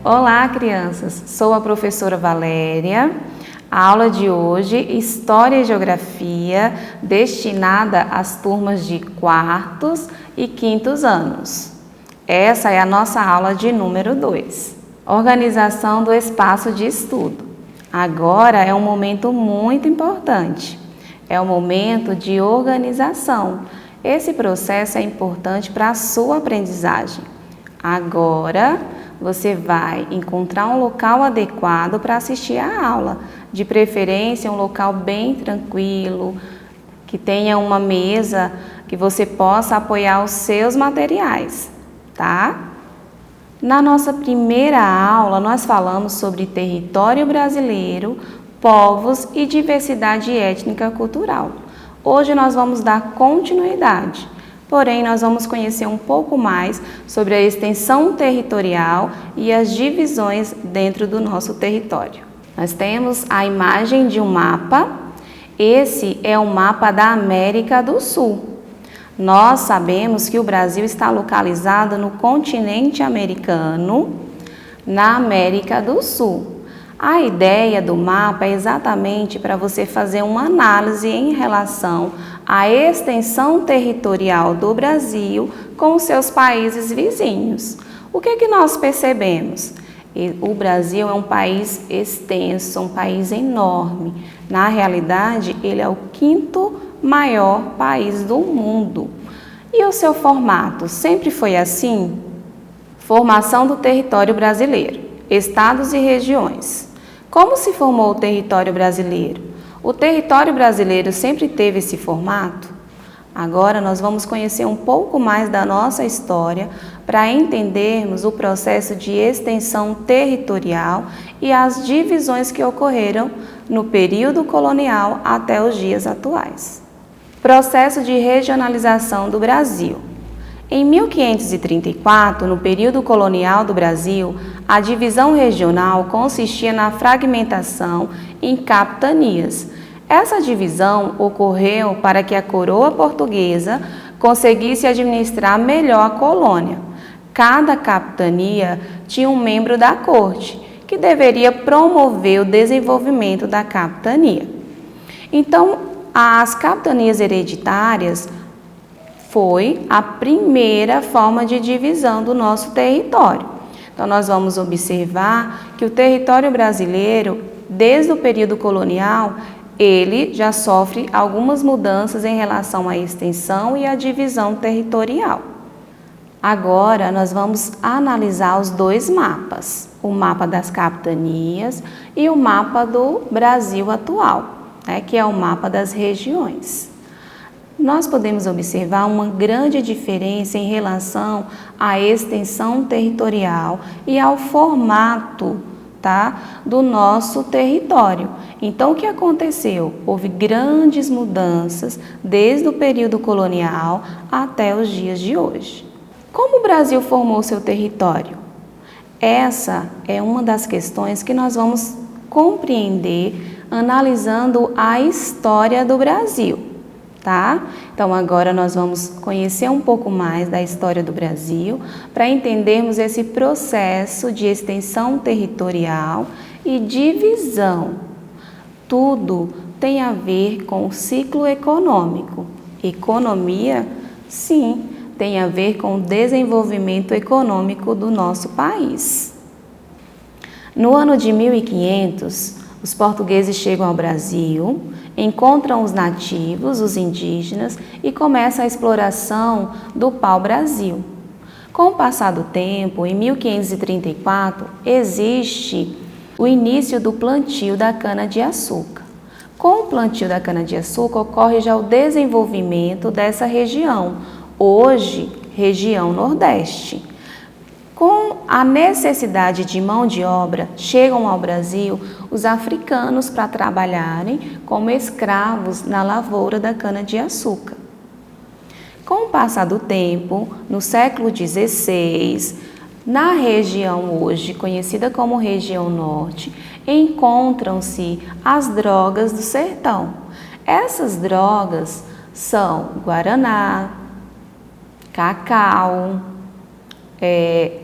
Olá, crianças! Sou a professora Valéria. A aula de hoje, História e Geografia, destinada às turmas de quartos e quintos anos. Essa é a nossa aula de número 2. Organização do espaço de estudo. Agora é um momento muito importante. É o momento de organização. Esse processo é importante para a sua aprendizagem. Agora, você vai encontrar um local adequado para assistir à aula. De preferência, um local bem tranquilo, que tenha uma mesa que você possa apoiar os seus materiais, tá? Na nossa primeira aula, nós falamos sobre território brasileiro, povos e diversidade étnica cultural. Hoje nós vamos dar continuidade. Porém, nós vamos conhecer um pouco mais sobre a extensão territorial e as divisões dentro do nosso território. Nós temos a imagem de um mapa. Esse é o mapa da América do Sul. Nós sabemos que o Brasil está localizado no continente americano, na América do Sul. A ideia do mapa é exatamente para você fazer uma análise em relação à extensão territorial do Brasil com os seus países vizinhos. O que nós percebemos? O Brasil é um país extenso, um país enorme. Na realidade, ele é o quinto maior país do mundo. E o seu formato sempre foi assim? Formação do território brasileiro, estados e regiões. Como se formou o território brasileiro? O território brasileiro sempre teve esse formato? Agora nós vamos conhecer um pouco mais da nossa história para entendermos o processo de extensão territorial e as divisões que ocorreram no período colonial até os dias atuais. Processo de regionalização do Brasil. Em 1534, no período colonial do Brasil, a divisão regional consistia na fragmentação em capitanias. Essa divisão ocorreu para que a coroa portuguesa conseguisse administrar melhor a colônia. Cada capitania tinha um membro da corte, que deveria promover o desenvolvimento da capitania. Então, as capitanias hereditárias foi a primeira forma de divisão do nosso território. Então, nós vamos observar que o território brasileiro, desde o período colonial, ele já sofre algumas mudanças em relação à extensão e à divisão territorial. Agora, nós vamos analisar os dois mapas, o mapa das capitanias e o mapa do Brasil atual, que é o mapa das regiões. Nós podemos observar uma grande diferença em relação à extensão territorial e ao formato, do nosso território. Então, o que aconteceu? Houve grandes mudanças desde o período colonial até os dias de hoje. Como o Brasil formou seu território? Essa é uma das questões que nós vamos compreender analisando a história do Brasil. Então, agora nós vamos conhecer um pouco mais da história do Brasil para entendermos esse processo de extensão territorial e divisão. Tudo tem a ver com o ciclo econômico. Economia, sim, tem a ver com o desenvolvimento econômico do nosso país. No ano de 1500, os portugueses chegam ao Brasil, encontram os nativos, os indígenas, e começa a exploração do pau-brasil. Com o passar do tempo, em 1534, existe o início do plantio da cana-de-açúcar. Com o plantio da cana-de-açúcar, ocorre já o desenvolvimento dessa região, hoje, região Nordeste. Com a necessidade de mão de obra, chegam ao Brasil os africanos para trabalharem como escravos na lavoura da cana-de-açúcar. Com o passar do tempo, no século XVI, na região hoje conhecida como região Norte, encontram-se as drogas do sertão. Essas drogas são guaraná, cacau,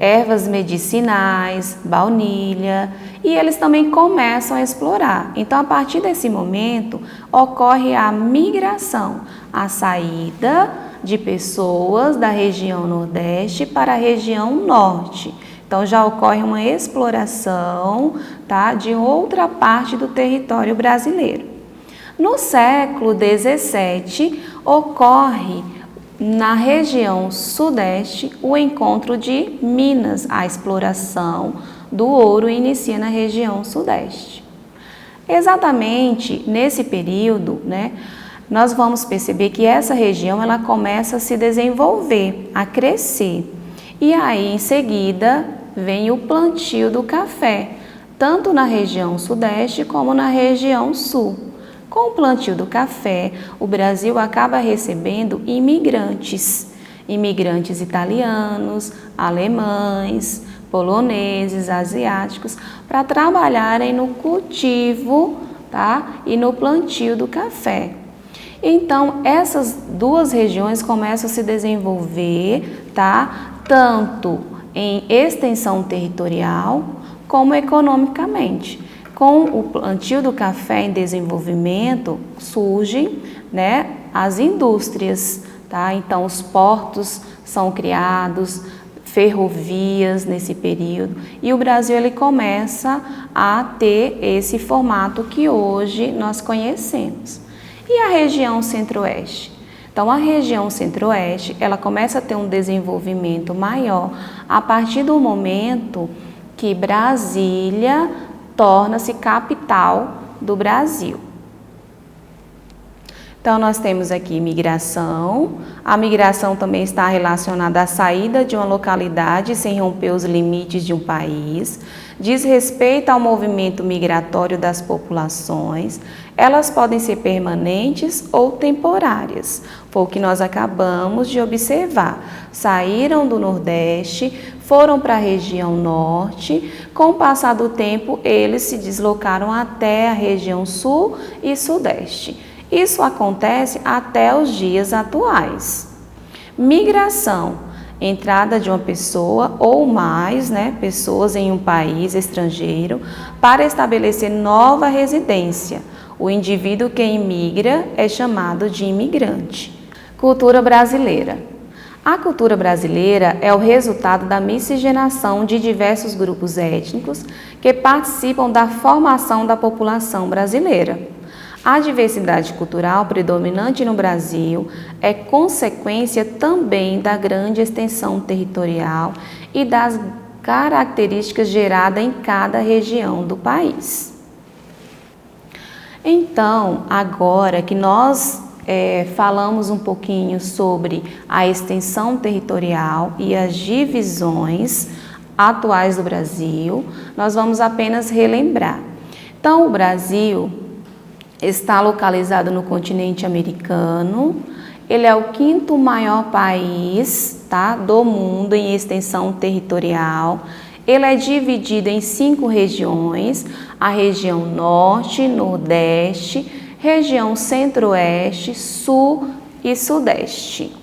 ervas medicinais, baunilha, e eles também começam a explorar. Então, a partir desse momento, ocorre a migração, a saída de pessoas da região Nordeste para a região Norte. Então, já ocorre uma exploração, tá, de outra parte do território brasileiro. No século XVII, ocorre na região Sudeste o encontro de minas, a exploração do ouro inicia na região Sudeste. Exatamente nesse período, né, nós vamos perceber que essa região ela começa a se desenvolver, a crescer. E aí, em seguida, vem o plantio do café, tanto na região Sudeste como na região Sul. Com o plantio do café, o Brasil acaba recebendo imigrantes italianos, alemães, poloneses, asiáticos, para trabalharem no cultivo, tá, e no plantio do café. Então, essas duas regiões começam a se desenvolver, tá, tanto em extensão territorial como economicamente. Com o plantio do café em desenvolvimento, surgem, né, as indústrias, tá? Então, os portos são criados, ferrovias nesse período, e o Brasil ele começa a ter esse formato que hoje nós conhecemos. E a região Centro-Oeste? Então, a região Centro-Oeste, ela começa a ter um desenvolvimento maior a partir do momento que Brasília torna-se capital do Brasil. Então, nós temos aqui migração. A migração também está relacionada à saída de uma localidade sem romper os limites de um país. Diz respeito ao movimento migratório das populações. Elas podem ser permanentes ou temporárias. Foi o que nós acabamos de observar. Saíram do Nordeste, foram para a região Norte. Com o passar do tempo, eles se deslocaram até a região Sul e Sudeste. Isso acontece até os dias atuais. Migração, entrada de uma pessoa ou mais, né, pessoas em um país estrangeiro para estabelecer nova residência. O indivíduo que imigra é chamado de imigrante. Cultura brasileira. A cultura brasileira é o resultado da miscigenação de diversos grupos étnicos que participam da formação da população brasileira. A diversidade cultural predominante no Brasil é consequência também da grande extensão territorial e das características geradas em cada região do país. Então, agora que nós falamos um pouquinho sobre a extensão territorial e as divisões atuais do Brasil, nós vamos apenas relembrar. Então, o Brasil está localizado no continente americano. Ele é o quinto maior país, tá, do mundo em extensão territorial. Ele é dividido em 5 regiões: a região Norte, Nordeste, região Centro-Oeste, Sul e Sudeste.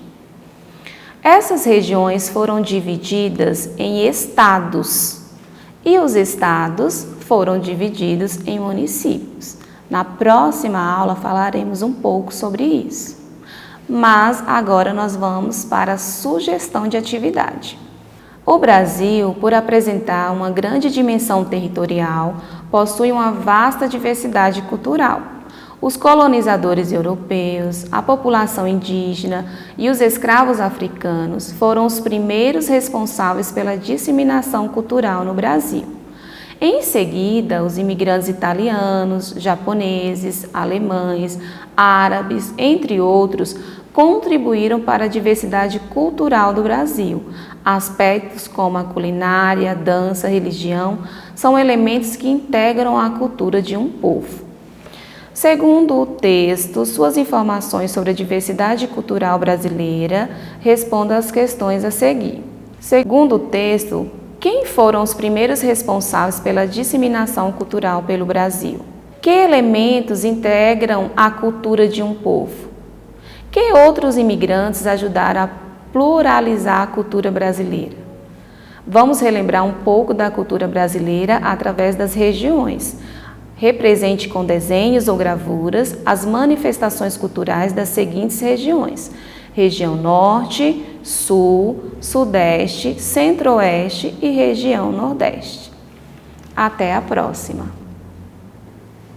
Essas regiões foram divididas em estados e os estados foram divididos em municípios. Na próxima aula falaremos um pouco sobre isso. Mas agora nós vamos para a sugestão de atividade. O Brasil, por apresentar uma grande dimensão territorial, possui uma vasta diversidade cultural. Os colonizadores europeus, a população indígena e os escravos africanos foram os primeiros responsáveis pela disseminação cultural no Brasil. Em seguida, os imigrantes italianos, japoneses, alemães, árabes, entre outros, contribuíram para a diversidade cultural do Brasil. Aspectos como a culinária, dança, religião são elementos que integram a cultura de um povo. Segundo o texto, suas informações sobre a diversidade cultural brasileira respondem às questões a seguir. Segundo o texto, quem foram os primeiros responsáveis pela disseminação cultural pelo Brasil? Que elementos integram a cultura de um povo? Que outros imigrantes ajudaram a pluralizar a cultura brasileira? Vamos relembrar um pouco da cultura brasileira através das regiões. Represente com desenhos ou gravuras as manifestações culturais das seguintes regiões: região Norte, Sul, Sudeste, Centro-Oeste e região Nordeste. Até a próxima!